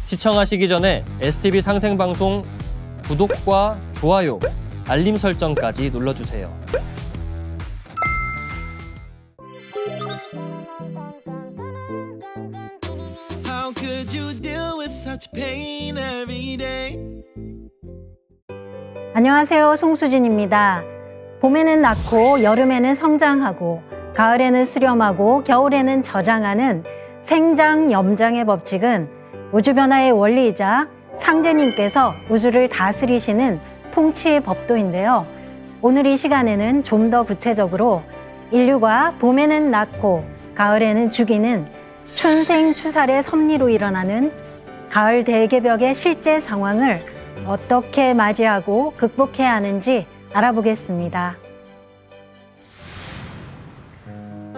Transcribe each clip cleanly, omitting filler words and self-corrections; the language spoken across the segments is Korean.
시청하시기 전에 STV 상생방송 구독과 좋아요, 알림 설정까지 눌러주세요. How could you deal with such pain every day? 안녕하세요. 송수진입니다. 봄에는 낳고 여름에는 성장하고 가을에는 수렴하고 겨울에는 저장하는 생장 염장의 법칙은 우주변화의 원리이자 상제님께서 우주를 다스리시는 통치의 법도인데요. 오늘 이 시간에는 좀 더 구체적으로 인류가 봄에는 낳고 가을에는 죽이는 춘생추살의 섭리로 일어나는 가을 대개벽의 실제 상황을 어떻게 맞이하고 극복해야 하는지 알아보겠습니다.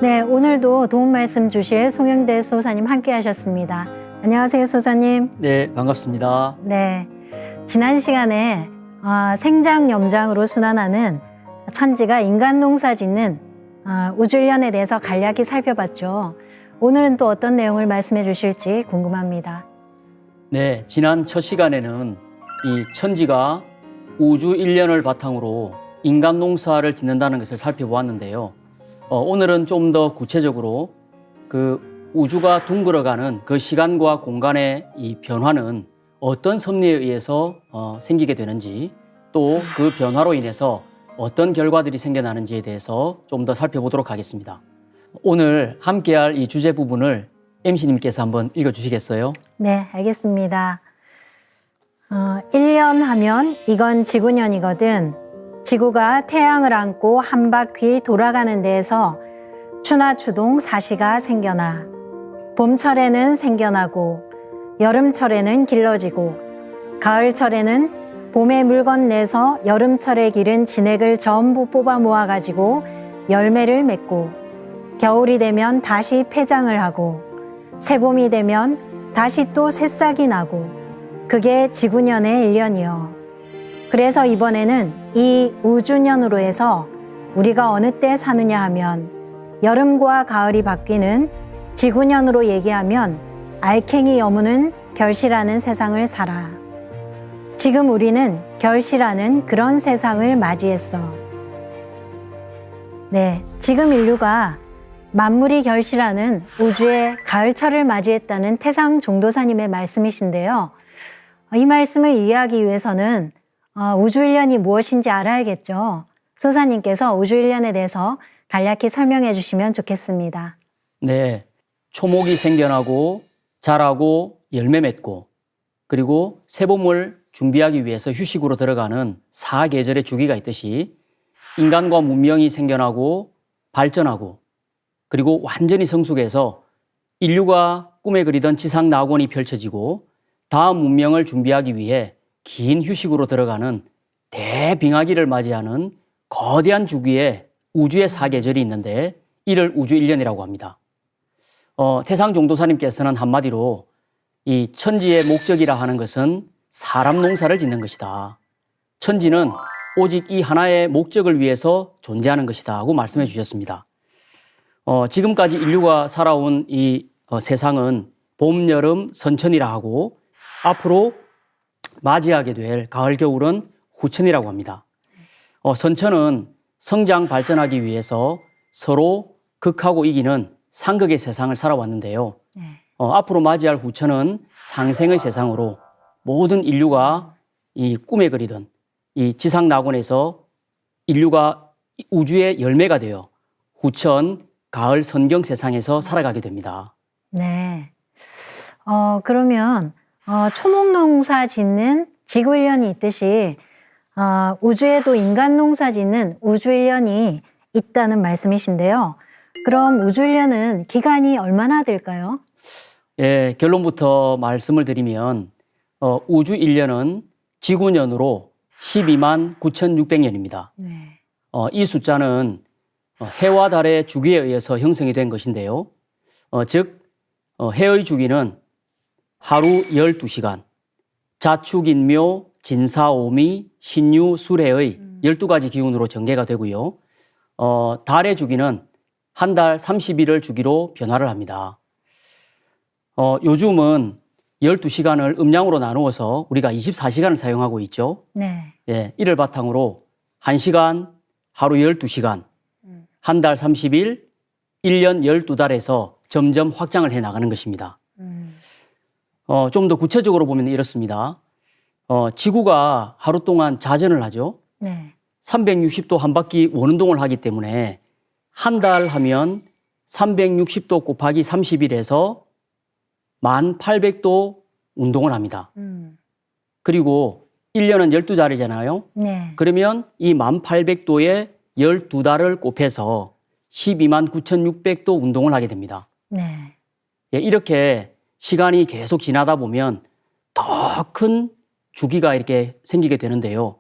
네, 오늘도 도움 말씀 주실 송영대 소사님 함께 하셨습니다. 안녕하세요, 소사님. 네, 반갑습니다. 네, 지난 시간에 생장염장으로 순환하는 천지가 인간 농사 짓는 우주일련에 대해서 간략히 살펴봤죠. 오늘은 또 어떤 내용을 말씀해 주실지 궁금합니다. 네, 지난 첫 시간에는 이 천지가 우주 일련을 바탕으로 인간 농사를 짓는다는 것을 살펴보았는데요. 오늘은 좀 더 구체적으로 그 우주가 둥글어가는 그 시간과 공간의 이 변화는 어떤 섭리에 의해서 생기게 되는지, 또 그 변화로 인해서 어떤 결과들이 생겨나는지에 대해서 좀 더 살펴보도록 하겠습니다. 오늘 함께할 이 주제 부분을 MC님께서 한번 읽어주시겠어요? 네, 알겠습니다. 1년 하면 이건 지구년이거든. 지구가 태양을 안고 한 바퀴 돌아가는 데에서 추나추동 사시가 생겨나. 봄철에는 생겨나고 여름철에는 길러지고 가을철에는 봄에 물건 내서 여름철에 기른 진액을 전부 뽑아 모아가지고 열매를 맺고 겨울이 되면 다시 폐장을 하고 새봄이 되면 다시 또 새싹이 나고 그게 지구년의 1년이요. 그래서 이번에는 이 우주년으로 해서 우리가 어느 때 사느냐 하면 여름과 가을이 바뀌는 지구년으로 얘기하면 알갱이 여무는 결실하는 세상을 살아. 지금 우리는 결실하는 그런 세상을 맞이했어. 네, 지금 인류가 만물이 결실하는 우주의 가을철을 맞이했다는 태상 종도사님의 말씀이신데요. 이 말씀을 이해하기 위해서는 우주일련이 무엇인지 알아야겠죠. 소사님께서 우주일련에 대해서 간략히 설명해 주시면 좋겠습니다. 네, 초목이 생겨나고 자라고 열매 맺고 그리고 새봄을 준비하기 위해서 휴식으로 들어가는 사계절의 주기가 있듯이 인간과 문명이 생겨나고 발전하고 그리고 완전히 성숙해서 인류가 꿈에 그리던 지상 낙원이 펼쳐지고 다음 문명을 준비하기 위해 긴 휴식으로 들어가는 대빙하기를 맞이하는 거대한 주기의 우주의 사계절이 있는데 이를 우주 1년이라고 합니다. 태상 종도사님께서는 한마디로 이 천지의 목적이라 하는 것은 사람 농사를 짓는 것이다. 천지는 오직 이 하나의 목적을 위해서 존재하는 것이다 하고 말씀해 주셨습니다. 지금까지 인류가 살아온 이 세상은 봄, 여름, 선천이라 하고 앞으로 맞이하게 될 가을, 겨울은 후천이라고 합니다. 선천은 성장 발전하기 위해서 서로 극하고 이기는 상극의 세상을 살아왔는데요. 앞으로 맞이할 후천은 상생의 세상으로 모든 인류가 이 꿈에 그리던 이 지상 낙원에서 인류가 우주의 열매가 되어 후천, 가을 선경 세상에서 살아가게 됩니다. 네. 그러면 초목 농사 짓는 지구 1년이 있듯이 우주에도 인간 농사 짓는 우주 1년이 있다는 말씀이신데요. 그럼 우주 1년은 기간이 얼마나 될까요? 예, 결론부터 말씀을 드리면 우주 1년은 지구년으로 12만 9,600년입니다. 네. 이 숫자는 해와 달의 주기에 의해서 형성이 된 것인데요. 즉 해의 주기는 하루 12시간, 자축인묘, 진사오미, 신유, 술해의 12가지 기운으로 전개가 되고요. 달의 주기는 한 달 30일을 주기로 변화를 합니다. 요즘은 12시간을 음량으로 나누어서 우리가 24시간을 사용하고 있죠. 네. 예, 이를 바탕으로 1시간, 하루 12시간, 한 달 30일, 1년 12달에서 점점 확장을 해 나가는 것입니다. 좀 더 구체적으로 보면 이렇습니다. 지구가 하루 동안 자전을 하죠. 네. 360도 한 바퀴 원운동을 하기 때문에 한 달 하면 360도 곱하기 30일에서 1800도 운동을 합니다. 그리고 1년은 12달이잖아요. 네. 그러면 이 1800도에 12달을 곱해서 129,600도 운동을 하게 됩니다. 네. 예, 이렇게 시간이 계속 지나다 보면 더 큰 주기가 이렇게 생기게 되는데요.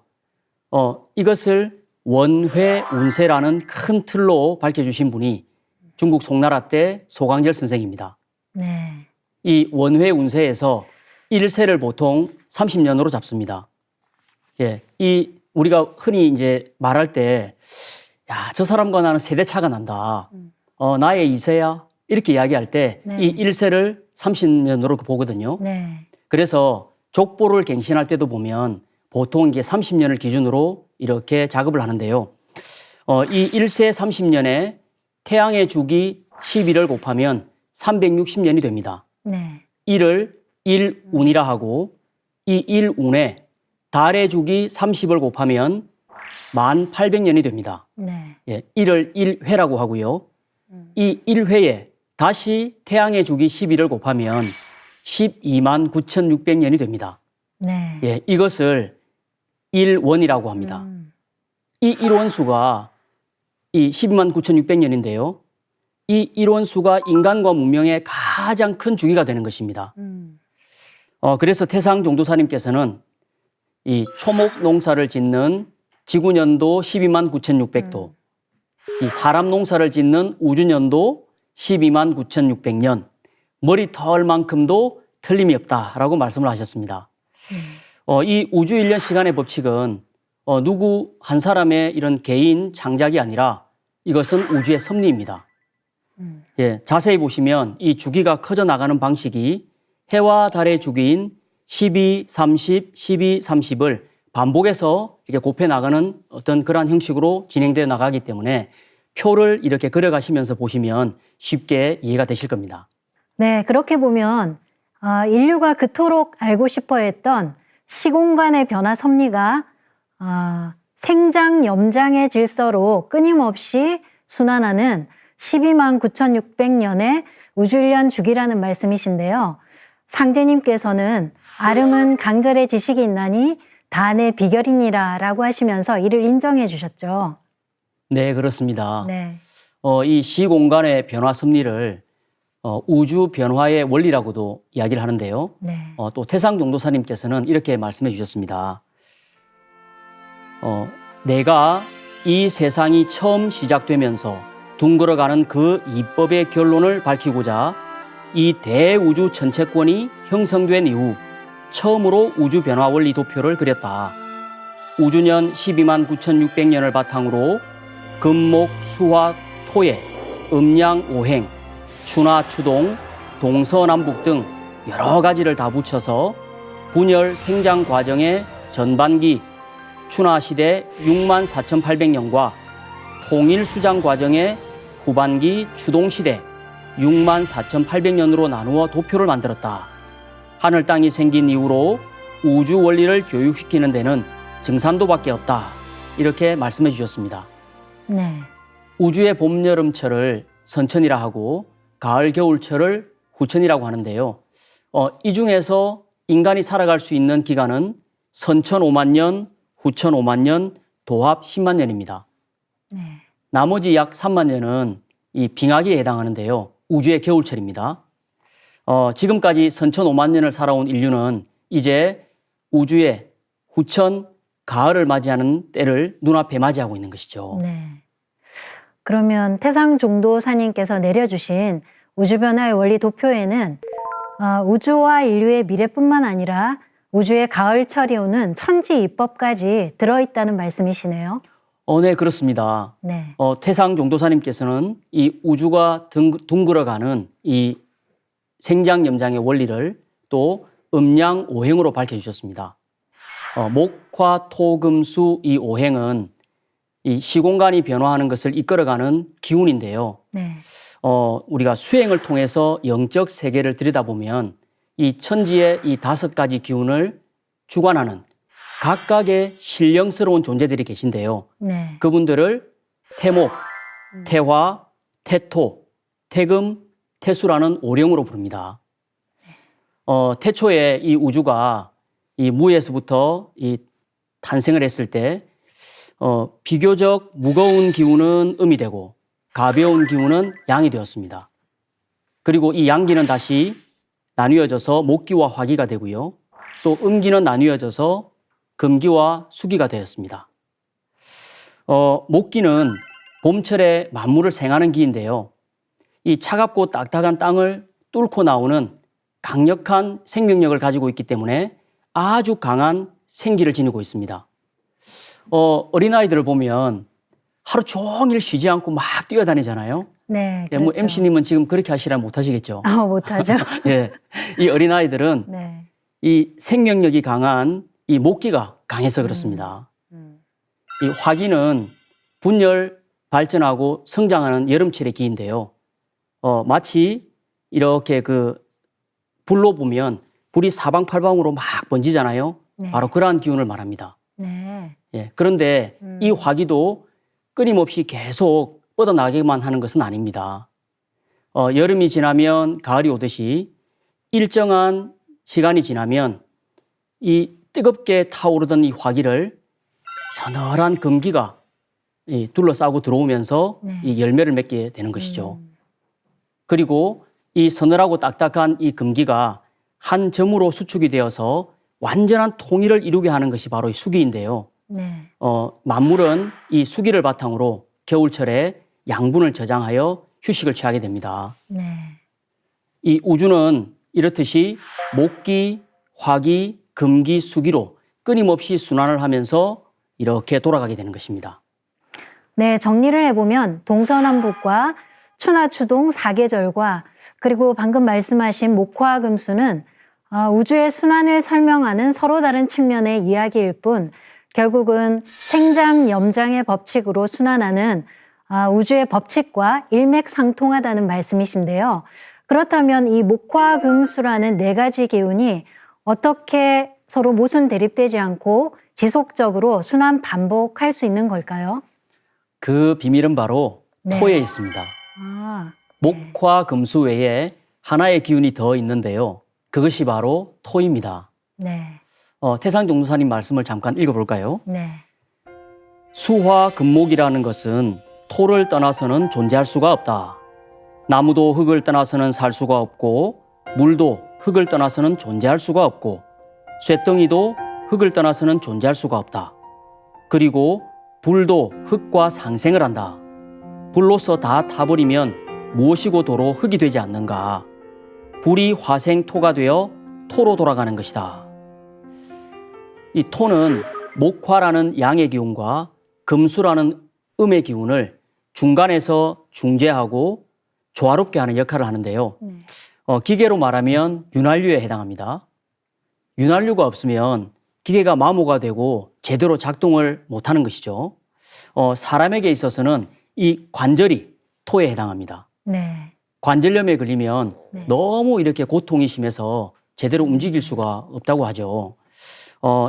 이것을 원회 운세라는 큰 틀로 밝혀주신 분이 중국 송나라 때 소강절 선생입니다. 네. 이 원회 운세에서 1세를 보통 30년으로 잡습니다. 예, 우리가 흔히 이제 말할 때, 야, 저 사람과 나는 세대 차가 난다. 나의 2세야. 이렇게 이야기할 때, 네. 이 1세를 30년으로 보거든요. 네. 그래서 족보를 갱신할 때도 보면 보통 이게 30년을 기준으로 이렇게 작업을 하는데요. 이 1세 30년에 태양의 주기 11을 곱하면 360년이 됩니다. 네. 이를 1운이라 하고 이 1운에 달의 주기 30을 곱하면 1800년이 됩니다. 네. 예, 이를 1회라고 하고요. 이 1회에 다시 태양의 주기 11을 곱하면 129,600년이 됩니다. 네. 예, 이것을 1원이라고 합니다. 이 1원수가 이 129,600년인데요. 이 1원수가 인간과 문명의 가장 큰 주기가 되는 것입니다. 그래서 태상 종도사님께서는 이 초목 농사를 짓는 지구년도 129,600도, 이 사람 농사를 짓는 우주년도 129,600년, 머리털만큼도 틀림이 없다라고 말씀을 하셨습니다. 이 우주 일년 시간의 법칙은 누구 한 사람의 이런 개인 창작이 아니라 이것은 우주의 섭리입니다. 예, 자세히 보시면 이 주기가 커져 나가는 방식이 해와 달의 주기인 12, 30, 12, 30을 반복해서 이렇게 곱해 나가는 어떤 그러한 형식으로 진행되어 나가기 때문에 표를 이렇게 그려가시면서 보시면 쉽게 이해가 되실 겁니다. 네, 그렇게 보면 인류가 그토록 알고 싶어 했던 시공간의 변화 섭리가 생장 염장의 질서로 끊임없이 순환하는 129,600년의 우주일년 주기라는 말씀이신데요. 상제님께서는 아름은 강절의 지식이 있나니 단의 비결이니라 라고 하시면서 이를 인정해 주셨죠. 네, 그렇습니다. 네. 이 시공간의 변화 섭리를 우주 변화의 원리라고도 이야기를 하는데요. 네. 또 태상 종도사님께서는 이렇게 말씀해 주셨습니다. 내가 이 세상이 처음 시작되면서 둥글어가는 그 이법의 결론을 밝히고자 이 대우주 전체권이 형성된 이후 처음으로 우주 변화 원리 도표를 그렸다. 우주년 129,600년을 바탕으로 금목, 수화, 토의, 음양, 오행, 추나, 추동, 동서남북 등 여러 가지를 다 붙여서 분열 생장 과정의 전반기 추나 시대 64,800년과 통일 수장 과정의 후반기 추동 시대 64,800년으로 나누어 도표를 만들었다. 하늘 땅이 생긴 이후로 우주 원리를 교육시키는 데는 증산도밖에 없다. 이렇게 말씀해 주셨습니다. 네. 우주의 봄, 여름철을 선천이라 하고 가을, 겨울철을 후천이라고 하는데요. 이 중에서 인간이 살아갈 수 있는 기간은 선천 5만 년, 후천 5만 년, 도합 10만 년입니다. 네. 나머지 약 3만 년은 이 빙하기에 해당하는데요. 우주의 겨울철입니다. 지금까지 선천 5만 년을 살아온 인류는 이제 우주의 후천, 가을을 맞이하는 때를 눈앞에 맞이하고 있는 것이죠. 네. 그러면 태상 종도사님께서 내려주신 우주 변화의 원리 도표에는 우주와 인류의 미래뿐만 아니라 우주의 가을철이 오는 천지 이법까지 들어있다는 말씀이시네요. 네, 그렇습니다. 네. 태상 종도사님께서는 이 우주가 둥글어가는 이 생장 염장의 원리를 또 음양 오행으로 밝혀주셨습니다. 목화, 토, 금, 수 이 오행은 이 시공간이 변화하는 것을 이끌어가는 기운인데요. 네. 우리가 수행을 통해서 영적 세계를 들여다보면 이 천지의 이 5가지 기운을 주관하는 각각의 신령스러운 존재들이 계신데요. 네. 그분들을 태목, 태화, 태토, 태금, 태수라는 오령으로 부릅니다. 태초에 이 우주가 이 무에서부터 이 탄생을 했을 때 비교적 무거운 기운은 음이 되고 가벼운 기운은 양이 되었습니다. 그리고 이 양기는 다시 나뉘어져서 목기와 화기가 되고요. 또 음기는 나뉘어져서 금기와 수기가 되었습니다. 목기는 봄철에 만물을 생하는 기인데요. 이 차갑고 딱딱한 땅을 뚫고 나오는 강력한 생명력을 가지고 있기 때문에 아주 강한 생기를 지니고 있습니다. 어린아이들을 보면 하루 종일 쉬지 않고 막 뛰어다니잖아요. 네. 예, 뭐 그렇죠. MC님은 지금 그렇게 하시라면 못하시겠죠. 못하죠. 예, 이 어린아이들은 네. 이 생명력이 강한 이 목기가 강해서 그렇습니다. 이 화기는 분열 발전하고 성장하는 여름철의 기인데요. 마치 이렇게 그 불로 보면 불이 사방팔방으로 막 번지잖아요. 네. 바로 그러한 기운을 말합니다. 네. 예, 그런데 이 화기도 끊임없이 계속 뻗어나가기만 하는 것은 아닙니다. 여름이 지나면 가을이 오듯이 일정한 시간이 지나면 이 뜨겁게 타오르던 이 화기를 서늘한 금기가 둘러싸고 들어오면서 네. 이 열매를 맺게 되는 것이죠. 그리고 이 서늘하고 딱딱한 이 금기가 한 점으로 수축이 되어서 완전한 통일을 이루게 하는 것이 바로 이 수기인데요. 네. 만물은 이 수기를 바탕으로 겨울철에 양분을 저장하여 휴식을 취하게 됩니다. 네. 이 우주는 이렇듯이 목기, 화기, 금기, 수기로 끊임없이 순환을 하면서 이렇게 돌아가게 되는 것입니다. 네, 정리를 해보면 동서남북과 추나추동 4계절과 그리고 방금 말씀하신 목화금수는 우주의 순환을 설명하는 서로 다른 측면의 이야기일 뿐 결국은 생장염장의 법칙으로 순환하는 우주의 법칙과 일맥상통하다는 말씀이신데요. 그렇다면 이 목화금수라는 4가지 기운이 어떻게 서로 모순 대립되지 않고 지속적으로 순환 반복할 수 있는 걸까요? 그 비밀은 바로 네. 토에 있습니다. 목화 금수 외에 하나의 기운이 더 있는데요. 그것이 바로 토입니다. 네. 태상종도사님 말씀을 잠깐 읽어볼까요? 네. 수화 금목이라는 것은 토를 떠나서는 존재할 수가 없다. 나무도 흙을 떠나서는 살 수가 없고 물도 흙을 떠나서는 존재할 수가 없고 쇳덩이도 흙을 떠나서는 존재할 수가 없다. 그리고 불도 흙과 상생을 한다. 불로서 다 타버리면 무엇이고 도로 흙이 되지 않는가. 불이 화생 토가 되어 토로 돌아가는 것이다. 이 토는 목화라는 양의 기운과 금수라는 음의 기운을 중간에서 중재하고 조화롭게 하는 역할을 하는데요. 기계로 말하면 윤활유에 해당합니다. 윤활유가 없으면 기계가 마모가 되고 제대로 작동을 못하는 것이죠. 사람에게 있어서는 이 관절이 토에 해당합니다. 네. 관절염에 걸리면 너무 이렇게 고통이 심해서 제대로 움직일 수가 없다고 하죠.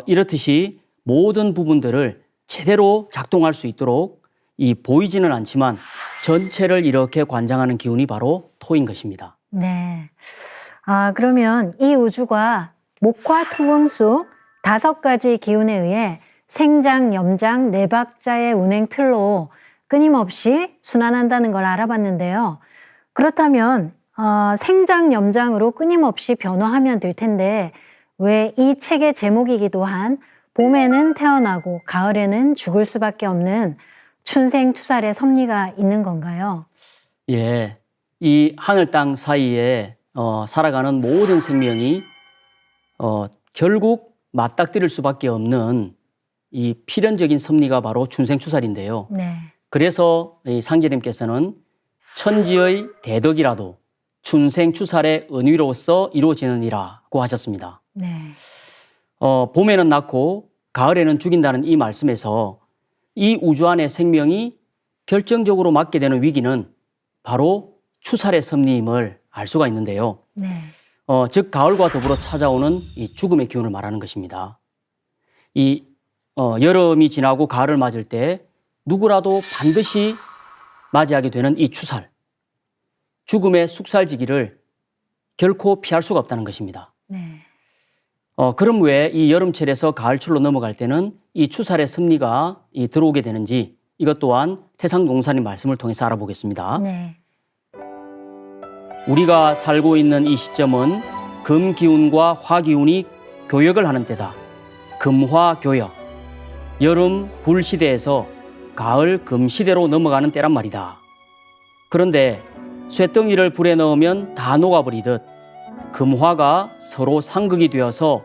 이렇듯이 모든 부분들을 제대로 작동할 수 있도록 이 보이지는 않지만 전체를 이렇게 관장하는 기운이 바로 토인 것입니다. 네. 그러면 이 우주가 목화, 토금수 5가지 기운에 의해 생장, 염장, 4박자의 운행 틀로 끊임없이 순환한다는 걸 알아봤는데요. 그렇다면 생장, 염장으로 끊임없이 변화하면 될 텐데 왜 이 책의 제목이기도 한 봄에는 태어나고 가을에는 죽을 수밖에 없는 춘생투살의 섭리가 있는 건가요? 예, 이 하늘 땅 사이에 살아가는 모든 생명이 결국 맞닥뜨릴 수밖에 없는 이 필연적인 섭리가 바로 춘생추살인데요. 네. 그래서 이 상제님께서는 천지의 대덕이라도 춘생추살의 은위로서 이루어지느니라고 하셨습니다. 네. 봄에는 낳고 가을에는 죽인다는 이 말씀에서 이 우주 안의 생명이 결정적으로 맞게 되는 위기는 바로 추살의 섭리임을 알 수가 있는데요. 네. 즉 가을과 더불어 찾아오는 이 죽음의 기운을 말하는 것입니다. 이 여름이 지나고 가을을 맞을 때 누구라도 반드시 맞이하게 되는 이 추살, 죽음의 숙살지기를 결코 피할 수가 없다는 것입니다. 네. 그럼 왜 이 여름철에서 가을철로 넘어갈 때는 이 추살의 섭리가 들어오게 되는지 이것 또한 태상동사님 말씀을 통해서 알아보겠습니다. 네. 우리가 살고 있는 이 시점은 금기운과 화기운이 교역을 하는 때다. 금화교역. 여름 불시대에서 가을 금시대로 넘어가는 때란 말이다. 그런데 쇳덩이를 불에 넣으면 다 녹아버리듯 금화가 서로 상극이 되어서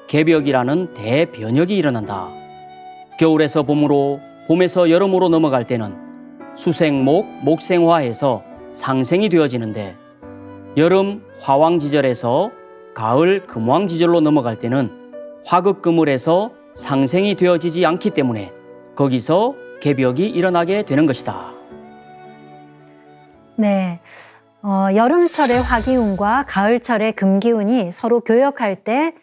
개벽이라는 대변혁이 일어난다. 겨울에서 봄으로, 봄에서 여름으로 넘어갈 때는 수생목, 목생화해서 상생이 되어지는데 여름 화왕지절에서 가을 금왕지절로 넘어갈 때는 화극금을해서 상생이 되어지지 않기 때문에 거기서 개벽이 일어나게 되는 것이다. 네. 여름철의 화기운과 가을철의 금기운이 서로 교역할 때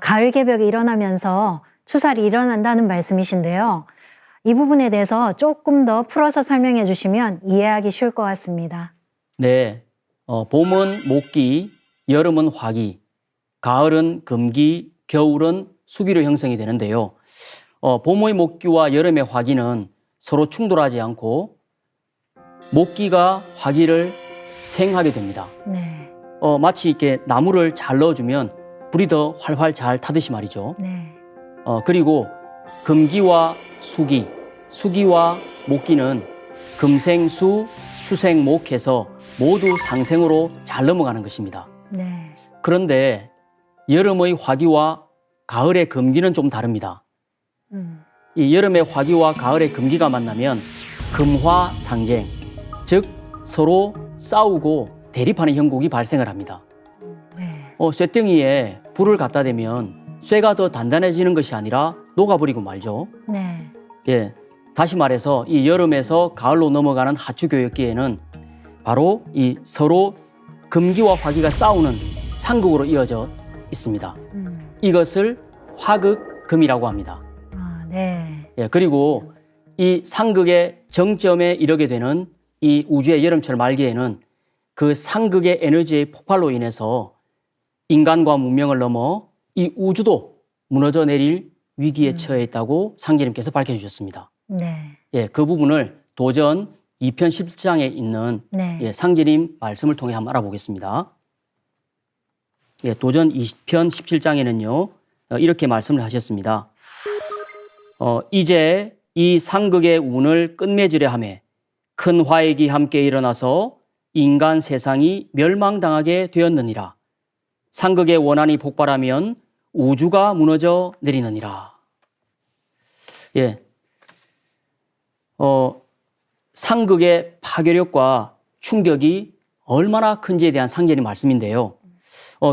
가을 개벽이 일어나면서 추살이 일어난다는 말씀이신데요. 이 부분에 대해서 조금 더 풀어서 설명해 주시면 이해하기 쉬울 것 같습니다. 네. 봄은 목기, 여름은 화기, 가을은 금기, 겨울은 수기로 형성이 되는데요. 봄의 목기와 여름의 화기는 서로 충돌하지 않고 목기가 화기를 생하게 됩니다. 네. 마치 이렇게 나무를 잘 넣어주면 불이 더 활활 잘 타듯이 말이죠. 네. 그리고 금기와 수기, 수기와 목기는 금생수, 수생목해서 모두 상생으로 잘 넘어가는 것입니다. 네. 그런데 여름의 화기와 가을의 금기는 좀 다릅니다. 이 여름의 화기와 가을의 금기가 만나면 금화상쟁, 즉 서로 싸우고 대립하는 형국이 발생을 합니다. 네. 쇳덩이에 불을 갖다 대면 쇠가 더 단단해지는 것이 아니라 녹아버리고 말죠. 네. 예, 다시 말해서 이 여름에서 가을로 넘어가는 하추교역기에는 바로 이 서로 금기와 화기가 싸우는 상극으로 이어져 있습니다. 이것을 화극금이라고 합니다. 네. 예, 그리고 이 상극의 정점에 이르게 되는 이 우주의 여름철 말기에는 그 상극의 에너지의 폭발로 인해서 인간과 문명을 넘어 이 우주도 무너져 내릴 위기에 처해 있다고 상제님께서 밝혀주셨습니다. 네. 예, 그 부분을 도전 2편 17장에 있는 네. 상제님 말씀을 통해 한번 알아보겠습니다. 예, 도전 20편 17장에는요 이렇게 말씀을 하셨습니다. 이제 이 상극의 운을 끝맺으려 하매 큰 화액이 함께 일어나서 인간 세상이 멸망당하게 되었느니라. 상극의 원한이 폭발하면 우주가 무너져 내리느니라. 예, 상극의 파괴력과 충격이 얼마나 큰지에 대한 상제님 말씀인데요.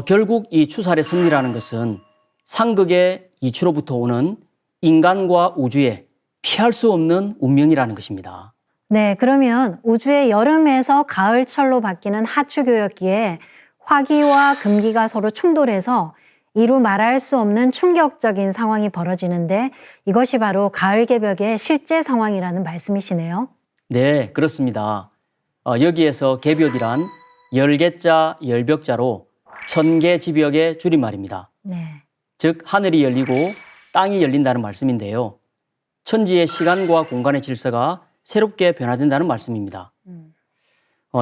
결국 이 추살의 섭리라는 것은 상극의 이치로부터 오는 인간과 우주의 피할 수 없는 운명이라는 것입니다. 네, 그러면 우주의 여름에서 가을철로 바뀌는 하추교역기에 화기와 금기가 서로 충돌해서 이루 말할 수 없는 충격적인 상황이 벌어지는데 이것이 바로 가을 개벽의 실제 상황이라는 말씀이시네요. 네, 그렇습니다. 여기에서 개벽이란 열개자 열벽자로 천개지벽의 줄임말입니다. 네. 즉 하늘이 열리고 땅이 열린다는 말씀인데요. 천지의 시간과 공간의 질서가 새롭게 변화된다는 말씀입니다.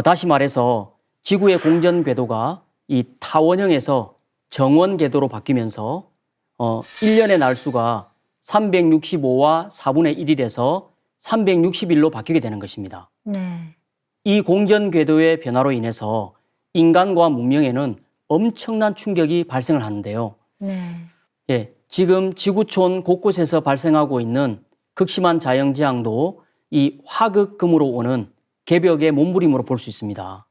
다시 말해서 지구의 공전 궤도가 이 타원형에서 정원 궤도로 바뀌면서 1년의 날수가 365와 4분의 1일에서 360일로 바뀌게 되는 것입니다. 네. 이 공전 궤도의 변화로 인해서 인간과 문명에는 엄청난 충격이 발생을 하는데요. 네. 예, 지금 지구촌 곳곳에서 발생하고 있는 극심한 자연재앙도 이 화극금으로 오는 개벽의 몸부림으로 볼 수 있습니다.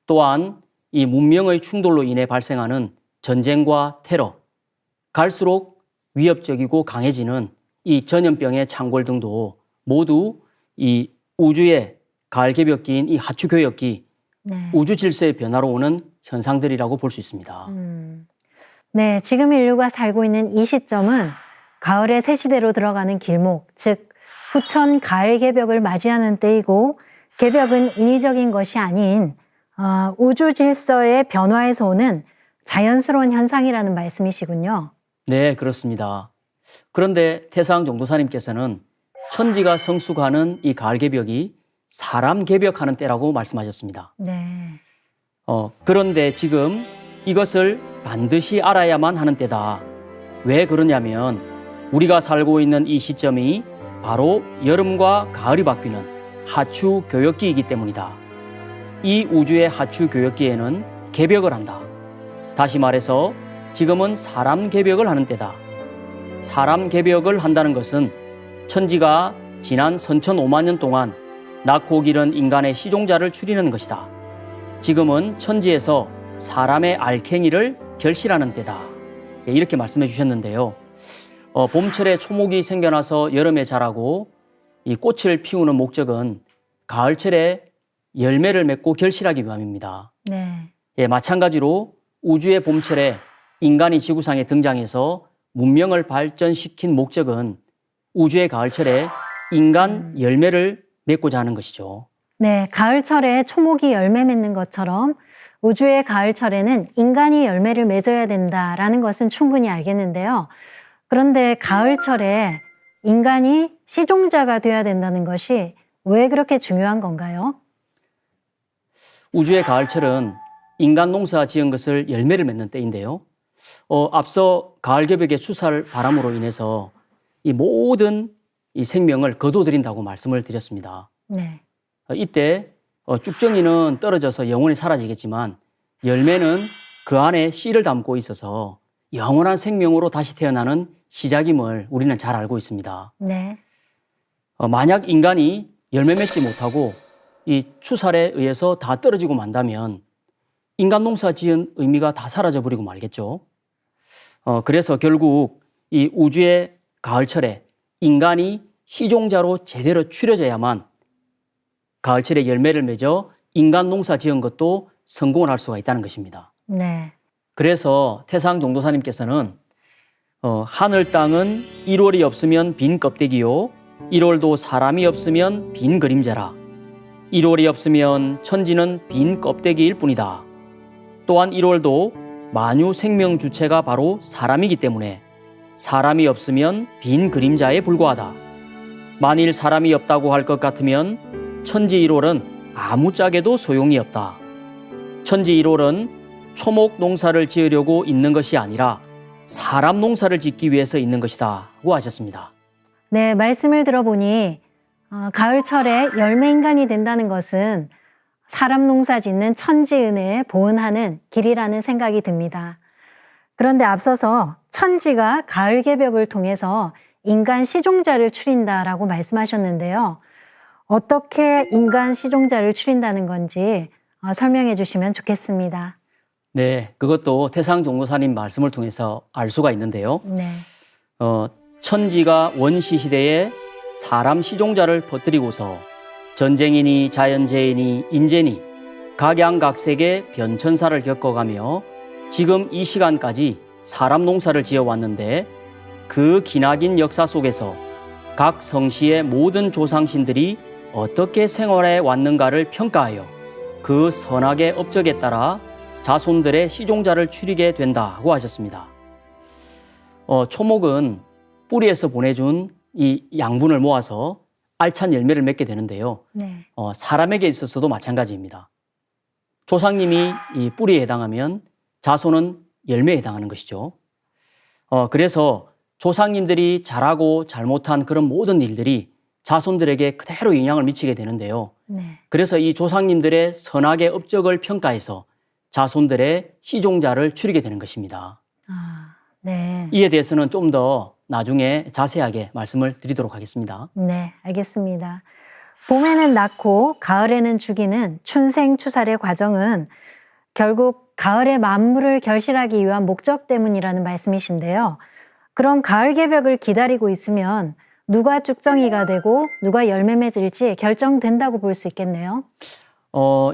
또한 이 문명의 충돌로 인해 발생하는 전쟁과 테러, 갈수록 위협적이고 강해지는 이 전염병의 창궐 등도 모두 이 우주의 가을 개벽기인 이 하추 교역기, 네. 우주 질서의 변화로 오는 현상들이라고 볼 수 있습니다. 네, 지금 인류가 살고 있는 이 시점은 가을의 새 시대로 들어가는 길목, 즉 후천 가을 개벽을 맞이하는 때이고, 개벽은 인위적인 것이 아닌 우주 질서의 변화에서 오는 자연스러운 현상이라는 말씀이시군요. 네, 그렇습니다. 그런데 태상 정도사님께서는 천지가 성숙하는 이 가을 개벽이 사람 개벽하는 때라고 말씀하셨습니다. 네. 그런데 지금 이것을 반드시 알아야만 하는 때다. 왜 그러냐면 우리가 살고 있는 이 시점이 바로 여름과 가을이 바뀌는 하추 교역기이기 때문이다. 이 우주의 하추 교역기에는 개벽을 한다. 다시 말해서 지금은 사람 개벽을 하는 때다. 사람 개벽을 한다는 것은 천지가 지난 선천 5만 년 동안 낳고 기른 인간의 시종자를 추리는 것이다. 지금은 천지에서 사람의 알갱이를 결실하는 때다. 이렇게 말씀해 주셨는데요. 봄철에 초목이 생겨나서 여름에 자라고 이 꽃을 피우는 목적은 가을철에 열매를 맺고 결실하기 위함입니다. 네. 예, 마찬가지로 우주의 봄철에 인간이 지구상에 등장해서 문명을 발전시킨 목적은 우주의 가을철에 인간 열매를 맺고자 하는 것이죠. 네, 가을철에 초목이 열매 맺는 것처럼 우주의 가을철에는 인간이 열매를 맺어야 된다라는 것은 충분히 알겠는데요. 그런데 가을철에 인간이 시종자가 되어야 된다는 것이 왜 그렇게 중요한 건가요? 우주의 가을철은 인간 농사 지은 것을 열매를 맺는 때인데요. 앞서 가을 개벽의 추살 바람으로 인해서 이 모든 이 생명을 거둬들인다고 말씀을 드렸습니다. 네. 이때 쭉정이는 떨어져서 영원히 사라지겠지만 열매는 그 안에 씨를 담고 있어서 영원한 생명으로 다시 태어나는 시작임을 우리는 잘 알고 있습니다. 네. 만약 인간이 열매 맺지 못하고 이 추살에 의해서 다 떨어지고 만다면 인간 농사 지은 의미가 다 사라져 버리고 말겠죠. 그래서 결국 이 우주의 가을철에 인간이 시종자로 제대로 추려져야만 가을철에 열매를 맺어 인간 농사 지은 것도 성공을 할 수가 있다는 것입니다. 네. 그래서 태상 정도사님께서는 하늘 땅은 1월이 없으면 빈 껍데기요 1월도 사람이 없으면 빈 그림자라 1월이 없으면 천지는 빈 껍데기일 뿐이다. 또한 1월도 만유 생명 주체가 바로 사람이기 때문에 사람이 없으면 빈 그림자에 불과하다. 만일 사람이 없다고 할 것 같으면 천지 1월은 아무짝에도 소용이 없다. 천지 1월은 초목 농사를 지으려고 있는 것이 아니라 사람 농사를 짓기 위해서 있는 것이다고 하셨습니다. 네, 말씀을 들어보니 가을철에 열매 인간이 된다는 것은 사람 농사 짓는 천지 은혜에 보은하는 길이라는 생각이 듭니다. 그런데 앞서서 천지가 가을 개벽을 통해서 인간 시종자를 추린다라고 말씀하셨는데요. 어떻게 인간 시종자를 추린다는 건지 설명해 주시면 좋겠습니다. 네, 그것도 태상 정도사님 말씀을 통해서 알 수가 있는데요. 네. 천지가 원시 시대에 사람 시종자를 퍼뜨리고서 전쟁이니 자연재해니 인재니 각양각색의 변천사를 겪어가며 지금 이 시간까지 사람 농사를 지어왔는데 그 기나긴 역사 속에서 각 성씨의 모든 조상신들이 어떻게 생활해 왔는가를 평가하여 그 선악의 업적에 따라 자손들의 시종자를 추리게 된다고 하셨습니다. 초목은 뿌리에서 보내준 이 양분을 모아서 알찬 열매를 맺게 되는데요. 네. 사람에게 있어서도 마찬가지입니다. 조상님이 이 뿌리에 해당하면 자손은 열매에 해당하는 것이죠. 그래서 조상님들이 잘하고 잘못한 그런 모든 일들이 자손들에게 그대로 영향을 미치게 되는데요. 네. 그래서 이 조상님들의 선악의 업적을 평가해서 자손들의 시종자를 추리게 되는 것입니다. 네. 이에 대해서는 좀 더 나중에 자세하게 말씀을 드리도록 하겠습니다. 네, 알겠습니다. 봄에는 낳고 가을에는 죽이는 춘생추살의 과정은 결국 가을의 만물을 결실하기 위한 목적 때문이라는 말씀이신데요. 그럼 가을 개벽을 기다리고 있으면 누가 쭉정이가 되고 누가 열매 맺을지 결정된다고 볼 수 있겠네요.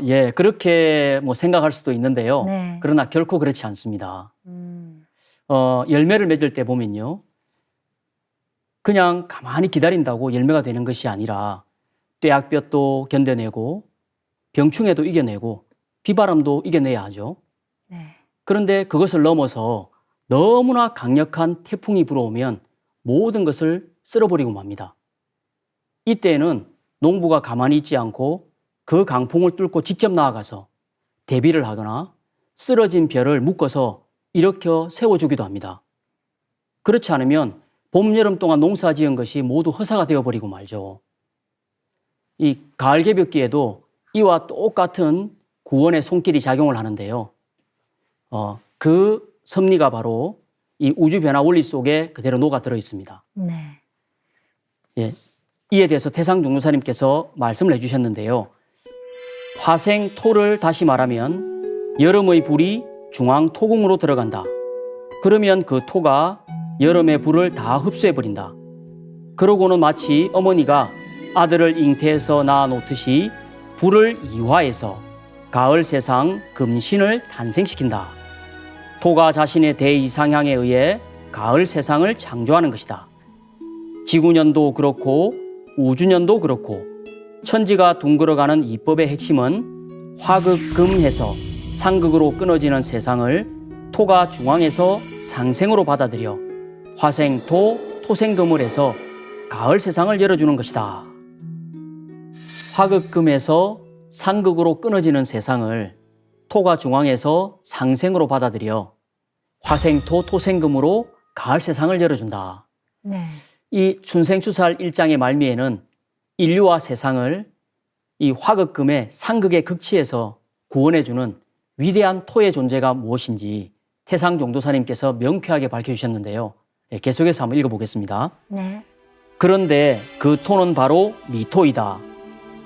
예, 그렇게 뭐 생각할 수도 있는데요. 네. 그러나 결코 그렇지 않습니다. 열매를 맺을 때 보면요. 그냥 가만히 기다린다고 열매가 되는 것이 아니라 뙤약볕도 견뎌내고 병충해도 이겨내고 비바람도 이겨내야 하죠. 네. 그런데 그것을 넘어서 너무나 강력한 태풍이 불어오면 모든 것을 쓸어버리고 맙니다. 이때에는 농부가 가만히 있지 않고 그 강풍을 뚫고 직접 나아가서 대비를 하거나 쓰러진 벼를 묶어서 일으켜 세워주기도 합니다. 그렇지 않으면 봄, 여름 동안 농사 지은 것이 모두 허사가 되어버리고 말죠. 이 가을 개벽기에도 이와 똑같은 구원의 손길이 작용을 하는데요. 그 섭리가 바로 이 우주 변화 원리 속에 그대로 녹아 들어 있습니다. 네. 예, 이에 대해서 태상 종교사님께서 말씀을 해주셨는데요. 화생토를 다시 말하면 여름의 불이 중앙 토궁으로 들어간다. 그러면 그 토가 여름의 불을 다 흡수해버린다. 그러고는 마치 어머니가 아들을 잉태해서 낳아놓듯이 불을 이화해서 가을 세상 금신을 탄생시킨다. 토가 자신의 대이상향에 의해 가을 세상을 창조하는 것이다. 지구년도 그렇고 우주년도 그렇고 천지가 둥글어가는 이법의 핵심은 화극금해서 상극으로 끊어지는 세상을 토가 중앙에서 상생으로 받아들여 화생토, 토생금을 해서 가을 세상을 열어주는 것이다. 화극금에서 상극으로 끊어지는 세상을 토가 중앙에서 상생으로 받아들여 화생토, 토생금으로 가을 세상을 열어준다. 네. 이 춘생추살 1장의 말미에는 인류와 세상을 이 화극금의 상극의 극치에서 구원해주는 위대한 토의 존재가 무엇인지 태상 종도사님께서 명쾌하게 밝혀주셨는데요. 계속해서 한번 읽어보겠습니다. 네. 그런데 그 토는 바로 미토이다.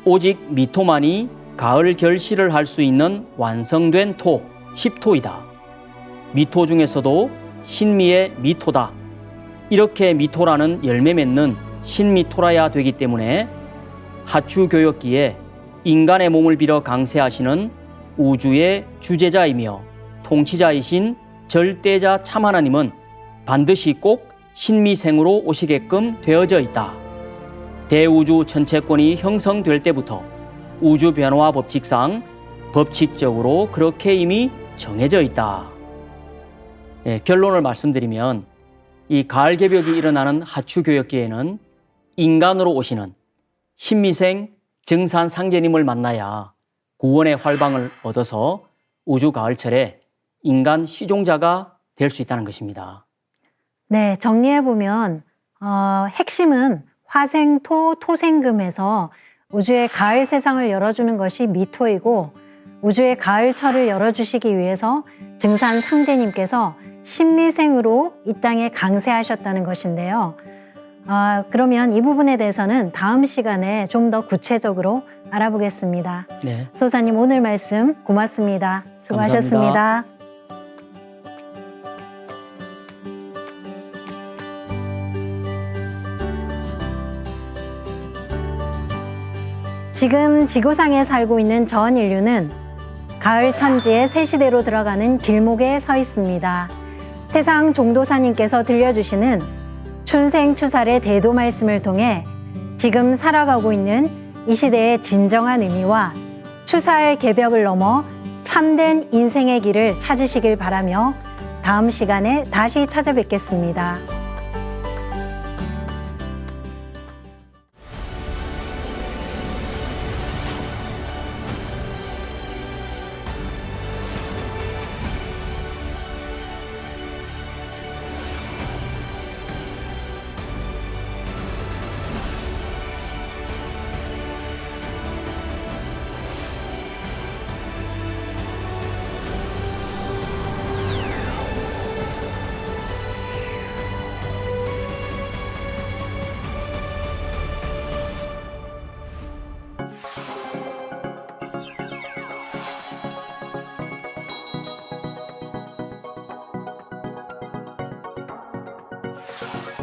오직 미토만이 가을 결실을 할 수 있는 완성된 토, 십토이다. 미토 중에서도 신미의 미토다. 이렇게 미토라는 열매 맺는 신미토라야 되기 때문에 하추교역기에 인간의 몸을 빌어 강세하시는 우주의 주제자이며 통치자이신 절대자 참하나님은 반드시 꼭 신미생으로 오시게끔 되어져 있다. 대우주 전체권이 형성될 때부터 우주 변화 법칙상 법칙적으로 그렇게 이미 정해져 있다. 결론을 말씀드리면 이 가을 개벽이 일어나는 하추교역기에는 인간으로 오시는 신미생 증산 상제님을 만나야 구원의 활방을 얻어서 우주 가을철에 인간 시종자가 될 수 있다는 것입니다. 네, 정리해보면 핵심은 화생토, 토생금에서 우주의 가을 세상을 열어주는 것이 미토이고 우주의 가을철을 열어주시기 위해서 증산 상제님께서 신미생으로 이 땅에 강세하셨다는 것인데요. 그러면 이 부분에 대해서는 다음 시간에 좀 더 구체적으로 알아보겠습니다. 네. 소사님 오늘 말씀 고맙습니다. 수고하셨습니다. 감사합니다. 지금 지구상에 살고 있는 전 인류는 가을 천지의 새 시대로 들어가는 길목에 서 있습니다. 태상 종도사님께서 들려주시는 춘생추살의 대도 말씀을 통해 지금 살아가고 있는 이 시대의 진정한 의미와 추살 개벽을 넘어 참된 인생의 길을 찾으시길 바라며 다음 시간에 다시 찾아뵙겠습니다. 네.